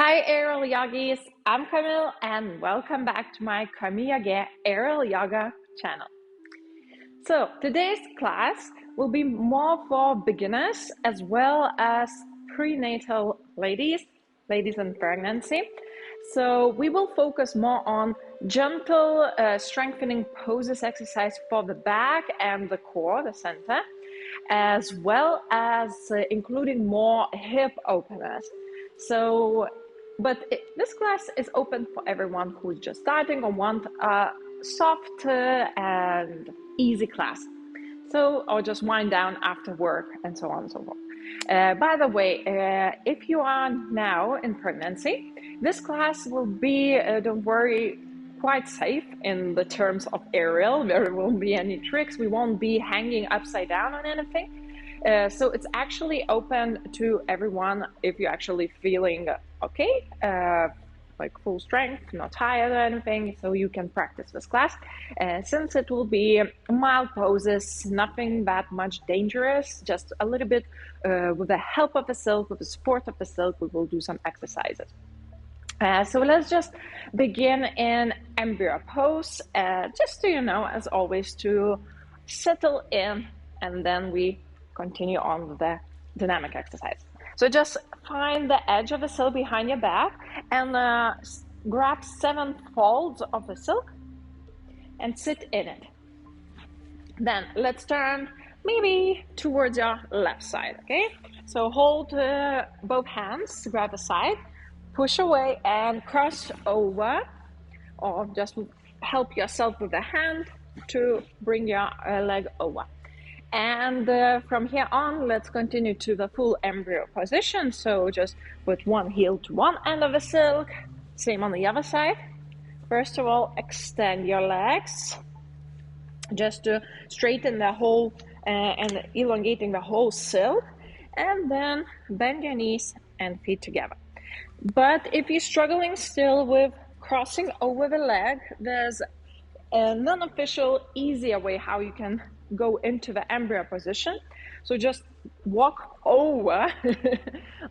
Hi Aerial Yogis, I'm Camille and welcome back to my CamiyogAIR Aerial Yoga channel. So today's class will be more for beginners as well as prenatal ladies in pregnancy. So we will focus more on gentle strengthening poses exercise for the back and the core, the center, as well as including more hip openers. This class is open for everyone who's just starting or want a soft and easy class. Or just wind down after work and so on and so forth. By the way, if you are now in pregnancy, this class will be, don't worry, quite safe in the terms of aerial. There won't be any tricks. We won't be hanging upside down on anything. So it's actually open to everyone if you're actually feeling okay, like full strength, not tired or anything, so you can practice this class. Since it will be mild poses, nothing that much dangerous, just a little bit with the help of the silk, with the support of the silk, we will do some exercises. So let's just begin in embryo pose, just so you know, as always, to settle in, and then we continue on with the dynamic exercise. So just find the edge of the silk behind your back and grab 7 folds of the silk and sit in it. Then let's turn maybe towards your left side, okay? So hold both hands, grab the side, push away and cross over, or just help yourself with the hand to bring your leg over. And from here on, let's continue to the full embryo position. So just put one heel to one end of the silk, same on the other side. First of all, extend your legs just to straighten the whole and elongating the whole silk, and then bend your knees and feet together. But if you're struggling still with crossing over the leg, there's a non-official, easier way how you can go into the embryo position. So just walk over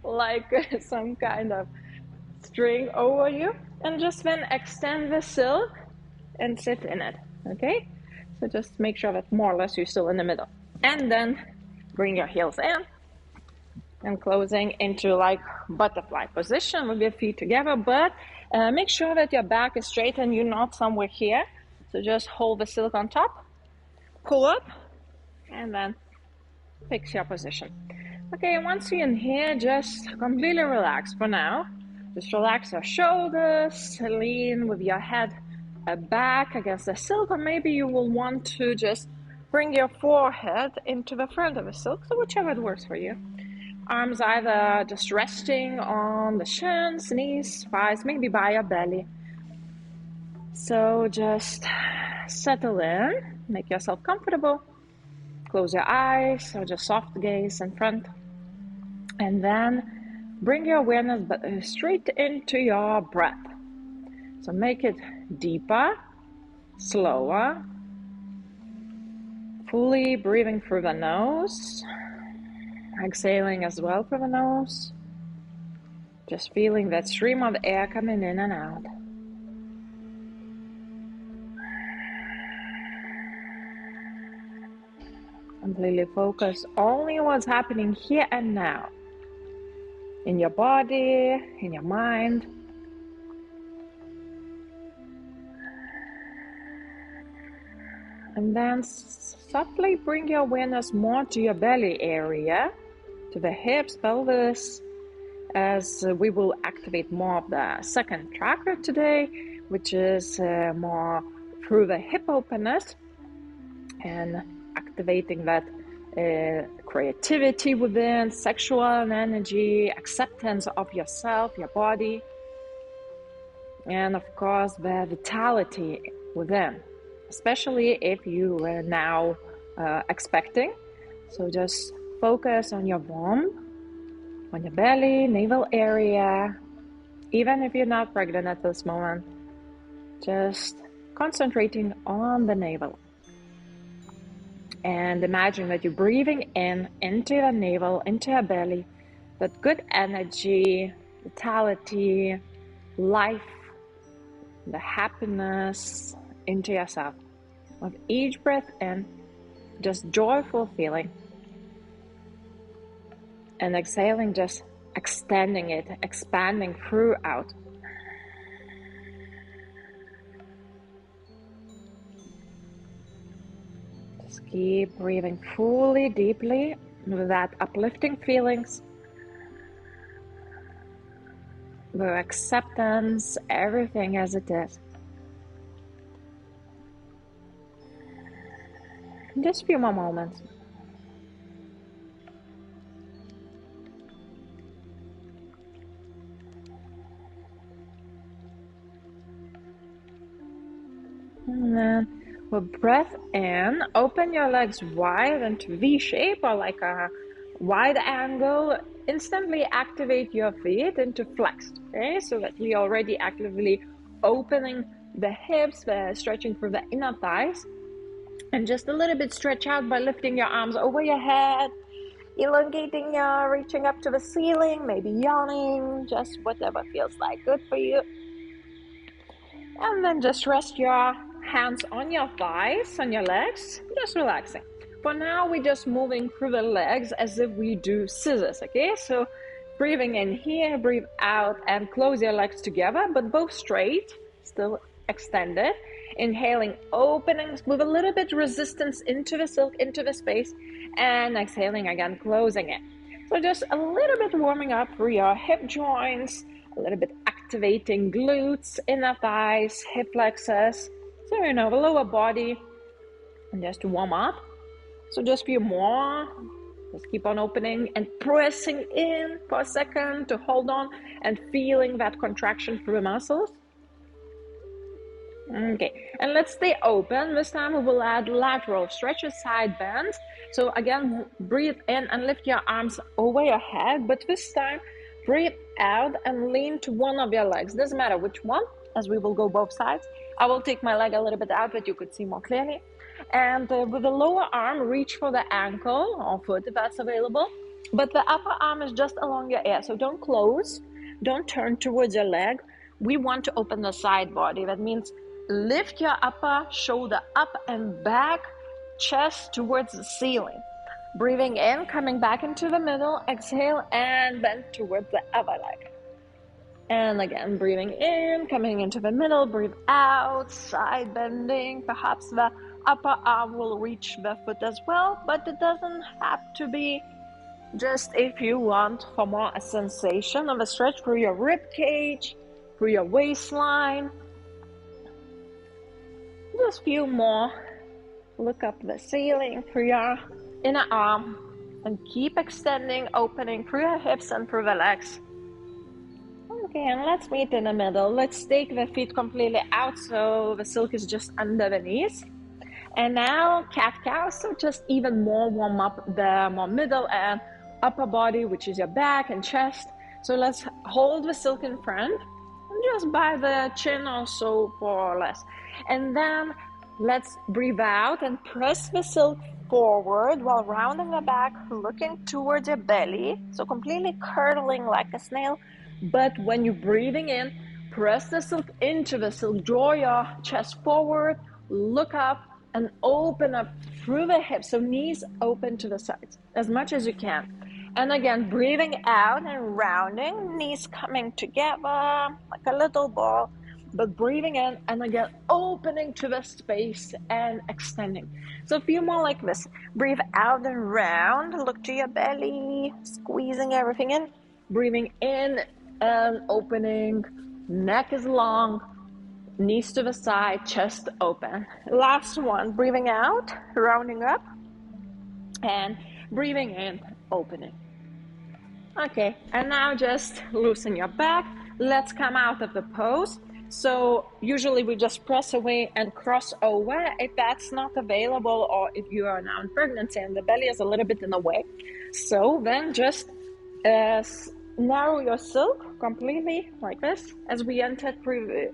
like some kind of string over you, and just then extend the silk and sit in it, okay? So just make sure that more or less you're still in the middle. And then bring your heels in and closing into like butterfly position with your feet together, but make sure that your back is straight and you're not somewhere here. So just hold the silk on top, pull up, and then fix your position. Okay, once you're in here, just completely relax for now. Just relax your shoulders, lean with your head back against the silk, or maybe you will want to just bring your forehead into the front of the silk, so whichever it works for you. Arms either just resting on the shins, knees, thighs, maybe by your belly. So just settle in, make yourself comfortable, close your eyes or just soft gaze in front, and then bring your awareness straight into your breath. So make it deeper, slower, fully breathing through the nose, exhaling as well through the nose, just feeling that stream of air coming in and out. Completely focus only on what's happening here and now, in your body, in your mind. And then softly bring your awareness more to your belly area, to the hips, pelvis, as we will activate more of the second chakra today, which is more through the hip openness and activating that creativity within, sexual energy, acceptance of yourself, your body, and of course the vitality within, especially if you are now expecting. So just focus on your womb, on your belly, navel area. Even if you're not pregnant at this moment, just concentrating on the navel. And imagine that you're breathing in, into your navel, into your belly, that good energy, vitality, life, the happiness into yourself. With each breath in, just joyful feeling. And exhaling, just extending it, expanding throughout. Just keep breathing fully, deeply, with that uplifting feelings, with acceptance, everything as it is. Just a few more moments. And then with breath in, open your legs wide into V shape or like a wide angle. Instantly activate your feet into flexed, okay? So that we already actively opening the hips, stretching through the inner thighs. And just a little bit stretch out by lifting your arms over your head, elongating, reaching up to the ceiling, maybe yawning, just whatever feels like good for you. And then just rest your hands on your thighs, on your legs, just relaxing. For now, we're just moving through the legs as if we do scissors, okay? So breathing in here, breathe out, and close your legs together, but both straight, still extended. Inhaling, opening with a little bit resistance into the silk, into the space, and exhaling again, closing it. So just a little bit warming up through your hip joints, a little bit activating glutes, inner thighs, hip flexors, so the lower body, and just to warm up. So just a few more. Just keep on opening and pressing in for a second to hold on and feeling that contraction through the muscles. Okay, and let's stay open. This time we will add lateral stretches, side bends. So again, breathe in and lift your arms over your head, but this time breathe out and lean to one of your legs. Doesn't matter which one, as we will go both sides. I will take my leg a little bit out, but you could see more clearly. And with the lower arm, reach for the ankle or foot if that's available. But the upper arm is just along your ear. So don't close, don't turn towards your leg. We want to open the side body. That means lift your upper shoulder up and back, chest towards the ceiling. Breathing in, coming back into the middle, exhale and bend towards the other leg. And again, breathing in, coming into the middle, breathe out, side bending. Perhaps the upper arm will reach the foot as well, but it doesn't have to be. Just if you want for more a sensation of a stretch through your rib cage, through your waistline. Just a few more. Look up the ceiling through your inner arm and keep extending, opening through your hips and through the legs. Okay, and let's meet in the middle. Let's take the feet completely out so the silk is just under the knees. And now cat-cow, so just even more warm up the more middle and upper body, which is your back and chest. So let's hold the silk in front, just by the chin or so, more or less. And then let's breathe out and press the silk forward while rounding the back, looking towards your belly. So completely curdling like a snail. But when you're breathing in, press the silk into the silk, draw your chest forward, look up and open up through the hips. So knees open to the sides as much as you can. And again, breathing out and rounding, knees coming together like a little ball, but breathing in and again, opening to the space and extending. So a few more like this. Breathe out and round, look to your belly, squeezing everything in. Breathing in and opening, neck is long, knees to the side, chest open. Last one, breathing out, rounding up, and breathing in, opening. Okay, and now just loosen your back. Let's come out of the pose. So usually we just press away and cross over. If that's not available, or if you are now in pregnancy and the belly is a little bit in the way, so then just narrow your silk completely like this. As we entered,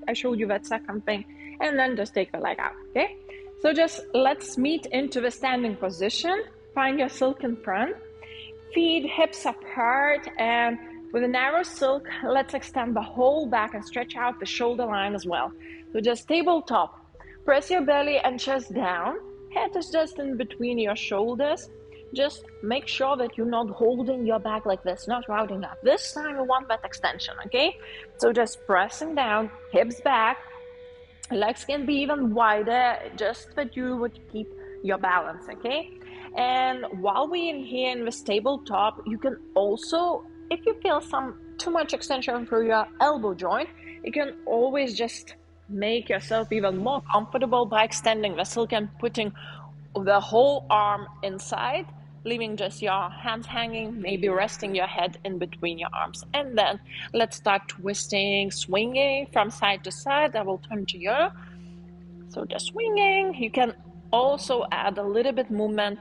I showed you that second thing, and then just take the leg out, okay? So just let's meet into the standing position. Find your silk in front. Feet hips apart and With a narrow silk, let's extend the whole back and stretch out the shoulder line as well. So just tabletop. Press your belly and chest down. Head is just in between your shoulders. Just make sure that you're not holding your back like this, not routing up. This time you want that extension, okay? So just pressing down, hips back. Legs can be even wider, just that you would keep your balance, okay? And while we're in here in this tabletop, you can also, if you feel too much extension through your elbow joint, you can always just make yourself even more comfortable by extending the silk and putting the whole arm inside, leaving just your hands hanging, maybe resting your head in between your arms. And then let's start twisting, swinging from side to side. I will turn to you. So just swinging. You can also add a little bit movement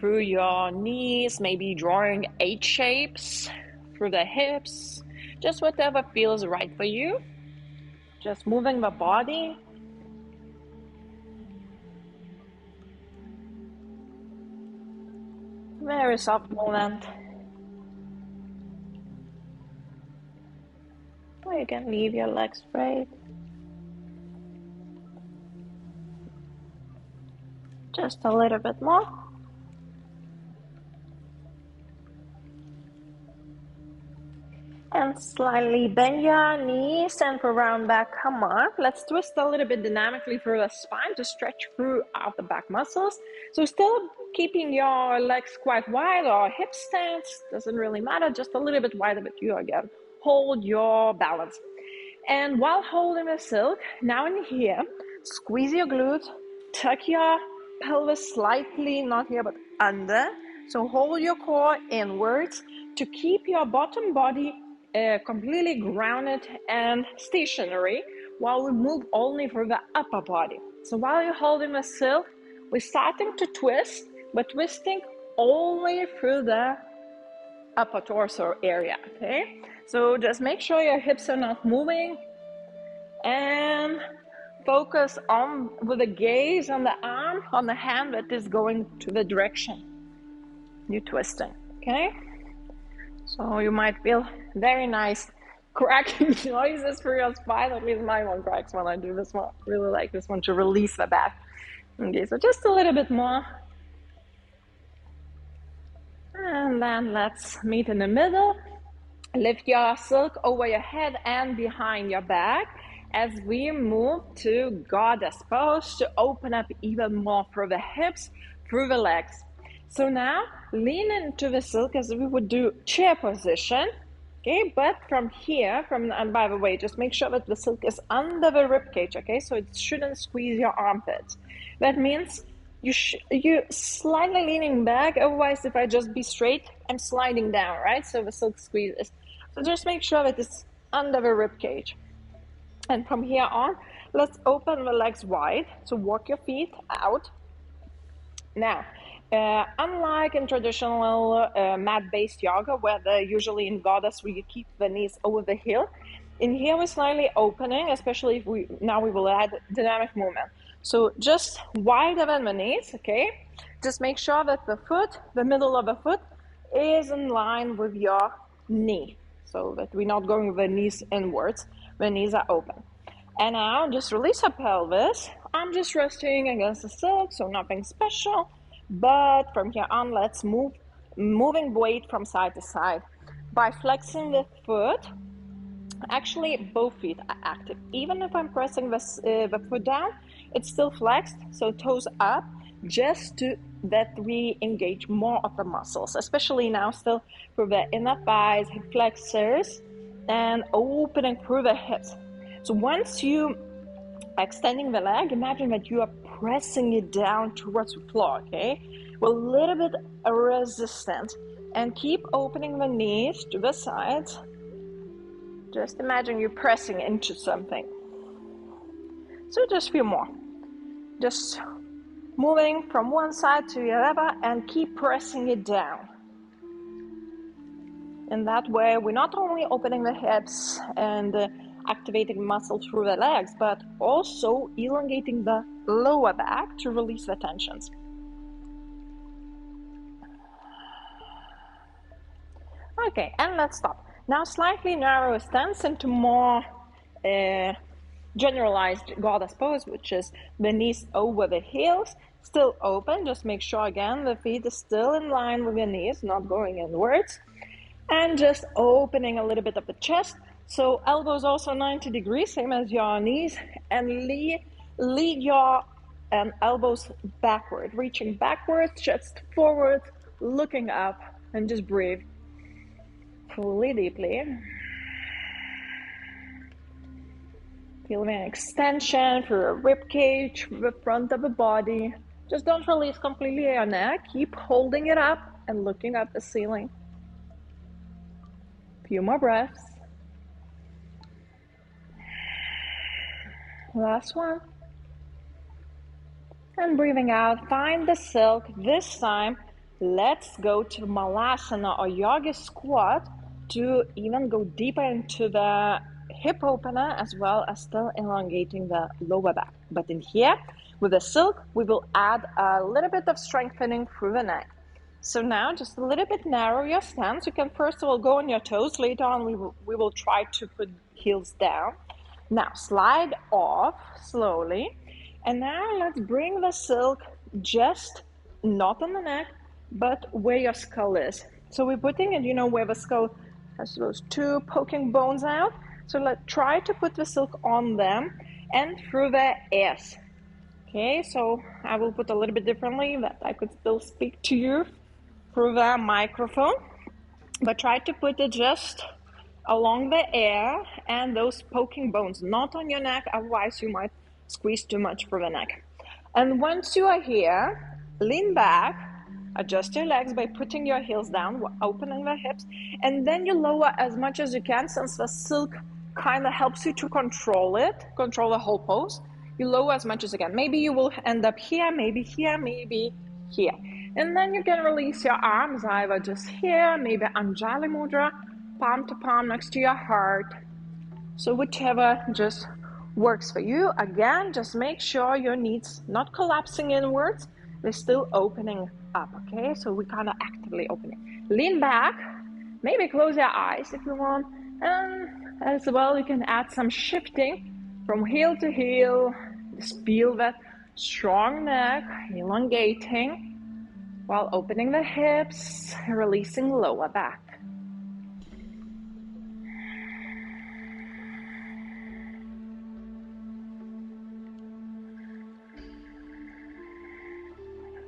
through your knees, maybe drawing H shapes through the hips, just whatever feels right for you. Just moving the body. Very soft movement. Or you can leave your legs straight. Just a little bit more. And slightly bend your knees and around back, come up. Let's twist a little bit dynamically through the spine to stretch throughout the back muscles. So still keeping your legs quite wide or hip stance, doesn't really matter, just a little bit wider, but you again, hold your balance. And while holding the silk, now in here, squeeze your glutes, tuck your pelvis slightly, not here, but under. So hold your core inwards to keep your bottom body completely grounded and stationary while we move only through the upper body. So while you're holding the silk, we're starting to twist, but twisting only through the upper torso area, okay? So just make sure your hips are not moving and focus on with the gaze on the arm, on the hand that is going to the direction you're twisting, okay? So you might feel very nice cracking noises through your spine. At least my one cracks when I do this one. Really like this one to release the back. Okay, so just a little bit more. And then let's meet in the middle. Lift your silk over your head and behind your back as we move to goddess pose to open up even more through the hips, through the legs. So now lean into the silk as we would do chair position, okay? But from here, and by the way, just make sure that the silk is under the rib cage, okay? So it shouldn't squeeze your armpits. That means you slightly leaning back. Otherwise, if I just be straight, I'm sliding down, right? So the silk squeezes. So just make sure that it's under the rib cage. And from here on, let's open the legs wide. So walk your feet out. Now, unlike in traditional mat-based yoga, where usually in goddess we keep the knees over the heel, in here we're slightly opening, especially if we will add dynamic movement. So just wider than the knees, okay? Just make sure that the middle of the foot is in line with your knee, so that we're not going with the knees inwards. The knees are open. And now just release your pelvis. I'm just resting against the silk, so nothing special. But from here on, let's moving weight from side to side. By flexing the foot, actually both feet are active. Even if I'm pressing the foot down, it's still flexed, so toes up, just that we engage more of the muscles, especially now still through the inner thighs, hip flexors, and opening through the hips. So once you are extending the leg, imagine that you are pressing it down towards the floor, okay? With a little bit of resistance, and keep opening the knees to the sides. Just imagine you're pressing into something. So just a few more. Just moving from one side to the other and keep pressing it down. In that way, we're not only opening the hips and activating muscles through the legs, but also elongating the lower back to release the tensions. Okay, and let's stop. Now slightly narrow stance into more generalized goddess pose, which is the knees over the heels, still open. Just make sure again the feet is still in line with your knees, not going inwards, and just opening a little bit of the chest. So elbows also 90 degrees, same as your knees, and lead your elbows backward, reaching backwards, chest forward, looking up, and just breathe fully, deeply. Feel an extension through your rib cage, the front of the body. Just don't release completely your neck. Keep holding it up and looking at the ceiling. Few more breaths. Last one. And breathing out, find the silk. This time, let's go to Malasana or yoga squat to even go deeper into the hip opener, as well as still elongating the lower back. But in here, with the silk, we will add a little bit of strengthening through the neck. So now just a little bit narrow your stance. You can first of all go on your toes. Later on, we will try to put heels down. Now slide off slowly. And now let's bring the silk just not on the neck, but where your skull is. So we're putting it, you know, where the skull has those two poking bones out. So let's try to put the silk on them and through the ears. Okay, so I will put a little bit differently that I could still speak to you through the microphone. But try to put it just along the ear and those poking bones, not on your neck, otherwise you might squeeze too much for the neck. And once you are here, lean back, adjust your legs by putting your heels down, opening the hips, and then you lower as much as you can, since the silk kind of helps you to control the whole pose. You lower as much as you can. Maybe you will end up here, maybe here, maybe here. And then you can release your arms either just here, maybe Anjali Mudra, palm to palm next to your heart. So whichever just works for you. Again, just make sure your knees not collapsing inwards, they're still opening up, okay? So we kind of actively opening. Lean back, maybe close your eyes if you want, and as well you can add some shifting from heel to heel. Just feel that strong neck, elongating while opening the hips, releasing lower back.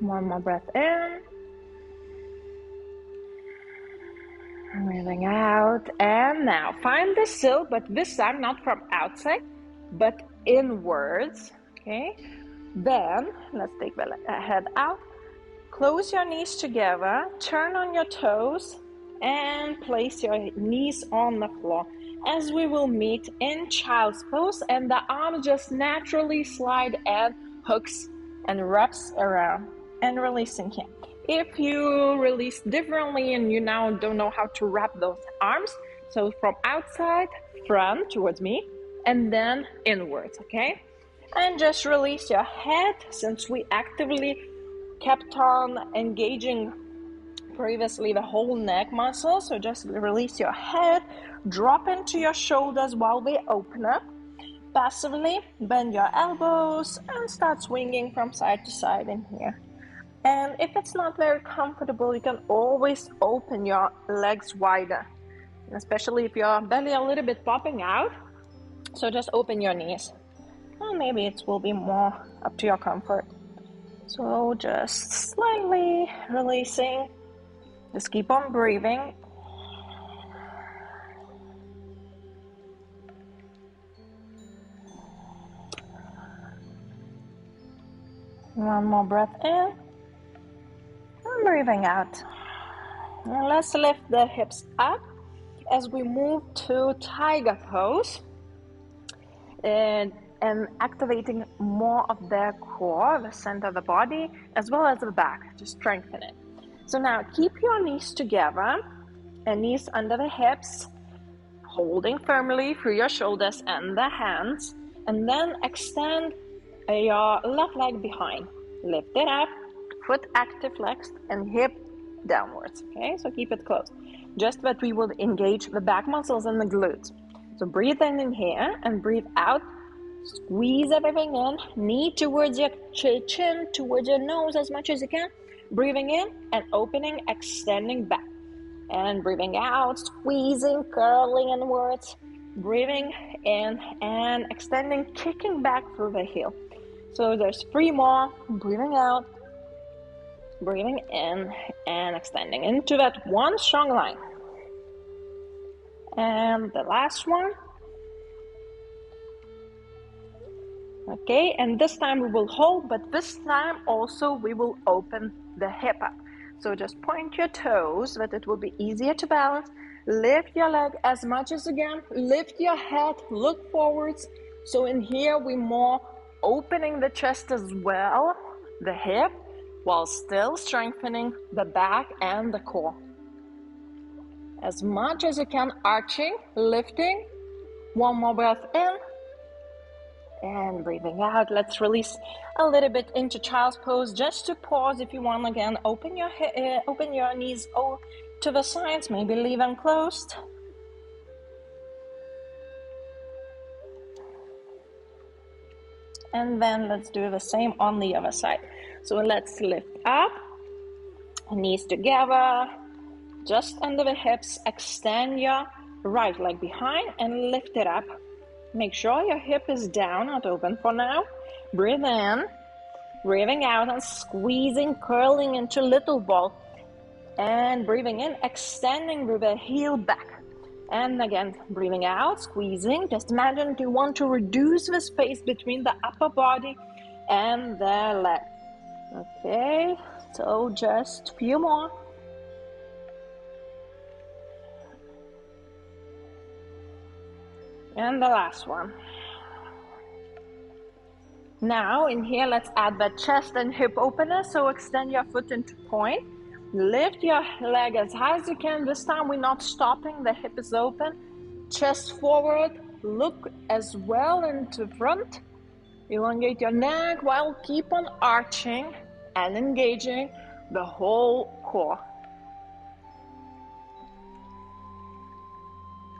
One more breath in. Breathing out. And now find the silk, but this time not from outside, but inwards. Okay. Then let's take the head out. Close your knees together. Turn on your toes and place your knees on the floor. As we will meet in child's pose, and the arms just naturally slide and hooks and wraps around. And releasing here. If you release differently and you now don't know how to wrap those arms, so from outside, front towards me, and then inwards, okay? And just release your head, since we actively kept on engaging previously the whole neck muscle. So just release your head, drop into your shoulders while they open up. Passively bend your elbows and start swinging from side to side in here. And if it's not very comfortable, you can always open your legs wider, especially if your belly a little bit popping out. So just open your knees. And maybe it will be more up to your comfort. So just slightly releasing. Just keep on breathing. One more breath in. And breathing out. And let's lift the hips up as we move to tiger pose, and activating more of the core, the center of the body, as well as the back to strengthen it. So now keep your knees together and knees under the hips, holding firmly through your shoulders and the hands, and then extend your left leg behind. Lift it up, foot active, flexed, and hip downwards. Okay, so keep it close. just that we will engage the back muscles and the glutes. So breathe in here and breathe out. Squeeze everything in, knee towards your chin, towards your nose as much as you can. Breathing in and opening, extending back. And breathing out, squeezing, curling inwards. Breathing in and extending, kicking back through the heel. So there's 3 more. Breathing out, breathing in, and extending into that one strong line. And the last one. Okay, and this time we will hold, but this time also we will open the hip up. So just point your toes that it will be easier to balance. Lift your leg as much as you can. Lift your head, look forwards. So in here we're more opening the chest as well, the hip, while still strengthening the back and the core. As much as you can, arching, lifting. One more breath in. And breathing out. Let's release a little bit into child's pose. Just to pause if you want. Again, open your knees to the sides. Maybe leave them closed. And then let's do the same on the other side. So let's lift up, knees together, just under the hips. Extend your right leg behind and lift it up. Make sure your hip is down, not open for now. Breathe in, breathing out and squeezing, curling into little ball. And breathing in, extending with the heel back. And again, breathing out, squeezing. Just imagine you want to reduce the space between the upper body and the leg. Okay, so just a few more. And the last one. Now in here, let's add that chest and hip opener. So extend your foot into point. Lift your leg as high as you can. This time we're not stopping. The hip is open. Chest forward. Look as well into front. Elongate your neck while keep on arching and engaging the whole core.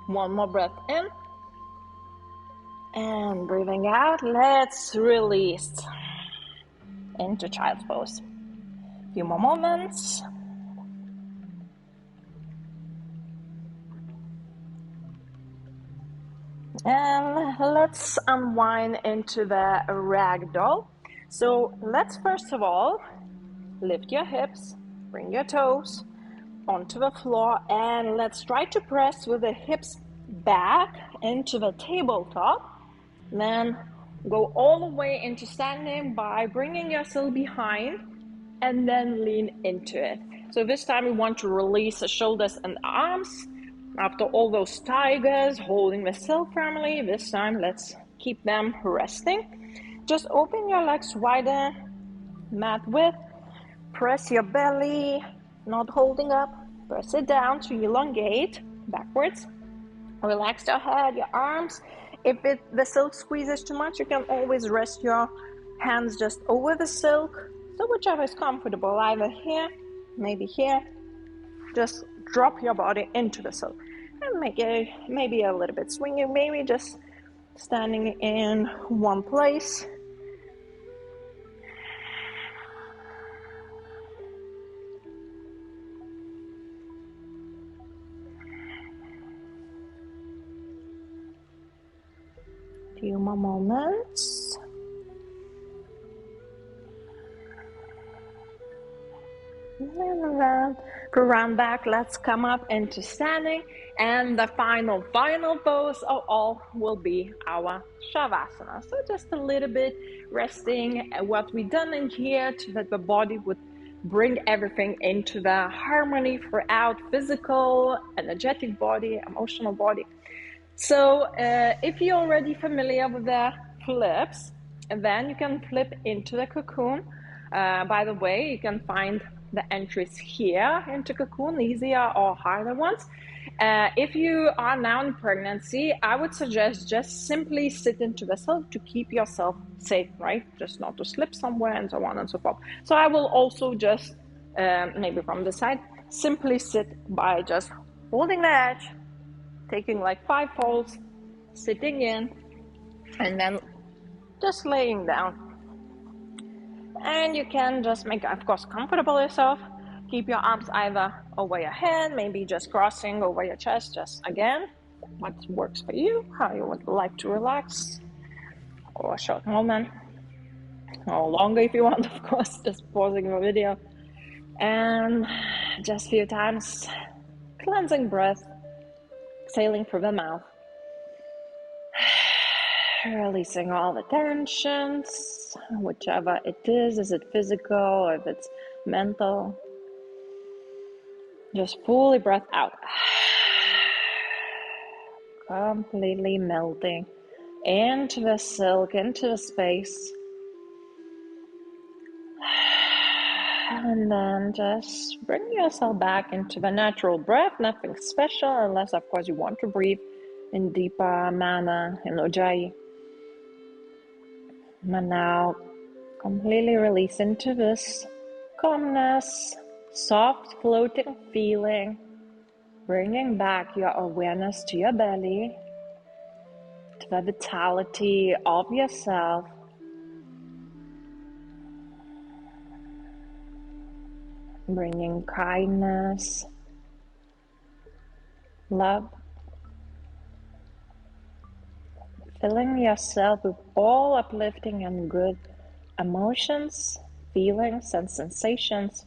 One more breath in. And breathing out, let's release into child's pose. A few more moments. And let's unwind into the Ragdoll. So let's first of all lift your hips, bring your toes onto the floor, and let's try to press with the hips back into the tabletop. Then go all the way into standing by bringing yourself behind and then lean into it. So this time we want to release the shoulders and arms. After all those tigers holding the silk firmly, this time let's keep them resting. Just open your legs wider, mat width. Press your belly, not holding up. Press it down to elongate backwards. Relax your head, your arms. If the silk squeezes too much, you can always rest your hands just over the silk. So whichever is comfortable, either here, maybe here. Just drop your body into the silk. And make it maybe a little bit swinging, maybe just standing in one place. Few more moments. And round back, let's come up into standing, and the final pose of all will be our Savasana. So just a little bit resting what we've done in here so that the body would bring everything into the harmony throughout physical, energetic body, emotional body. So if you're already familiar with the flips, then you can flip into the cocoon. By the way, you can find the entries here into cocoon, easier or harder ones. If you are now in pregnancy, I would suggest just simply sit into the silk to keep yourself safe, right? Just not to slip somewhere and so on and so forth. So I will also just, maybe from the side, simply sit by just holding the edge, taking like 5 folds, sitting in, and then just laying down. And you can just make, of course, comfortable yourself. Keep your arms either over your head, maybe just crossing over your chest, just again, what works for you, how you would like to relax, or a short moment, or longer if you want, of course, just pausing the video. And just a few times, cleansing breath, exhaling through the mouth, releasing all the tensions, whichever it is it physical or if it's mental. Just fully breath out, completely melting into the silk, into the space. And then just bring yourself back into the natural breath, nothing special, unless of course you want to breathe in deeper manner, in Ujjayi. And now completely release into this calmness, soft floating feeling, bringing back your awareness to your belly, to the vitality of yourself. Bringing kindness, love, filling yourself with all uplifting and good emotions, feelings, and sensations.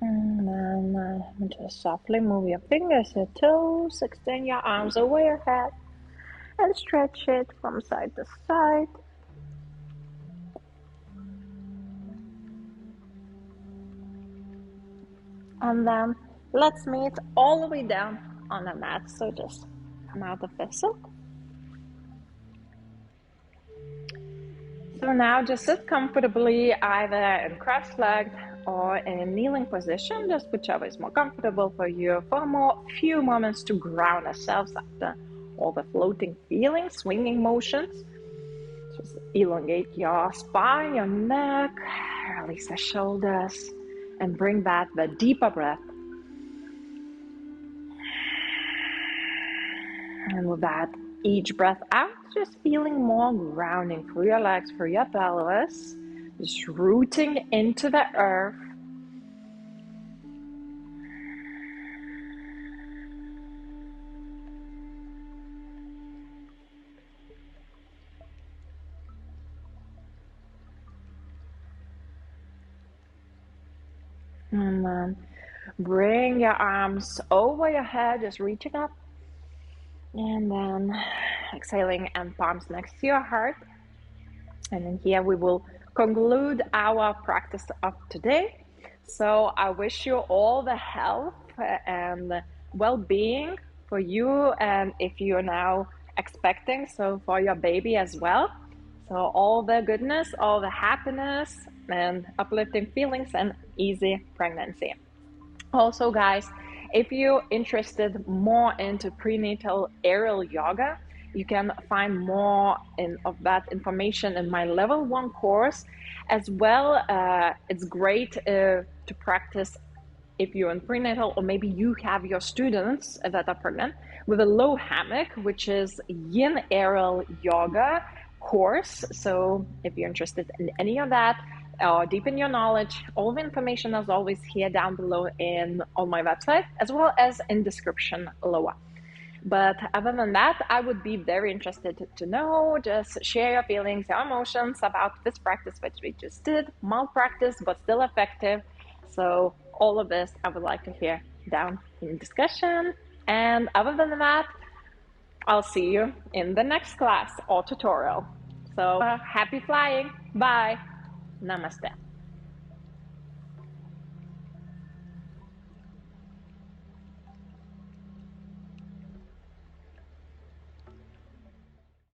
And then just softly move your fingers, your toes, extend your arms over your head, and stretch it from side to side. And then let's meet all the way down on the mat. So just come out of the silk. So now just sit comfortably either in cross-legged or in a kneeling position, just whichever is more comfortable for you, for a few moments to ground ourselves after all the floating feelings, swinging motions. Just elongate your spine, your neck, release the shoulders, and bring back the deeper breath. And with that, each breath out, just feeling more grounding through your legs, through your pelvis, just rooting into the earth. And then bring your arms over your head, just reaching up. And then exhaling and palms next to your heart. And then here we will conclude our practice of today. So I wish you all the health and well-being for you, and if you're now expecting, so for your baby as well. So all the goodness, all the happiness and uplifting feelings, and easy pregnancy. Also, guys, if you're interested more into prenatal aerial yoga, you can find more of that information in my level 1 course as well. It's great to practice if you're in prenatal, or maybe you have your students that are pregnant, with a low hammock, which is yin aerial yoga course. So if you're interested in any of that, or deepen your knowledge. All the information is always here down below on my website, as well as in description lower. But other than that, I would be very interested to know, just share your feelings, your emotions about this practice which we just did, mild practice, but still effective. So all of this, I would like to hear down in discussion. And other than that, I'll see you in the next class or tutorial. So happy flying. Bye. Namaste.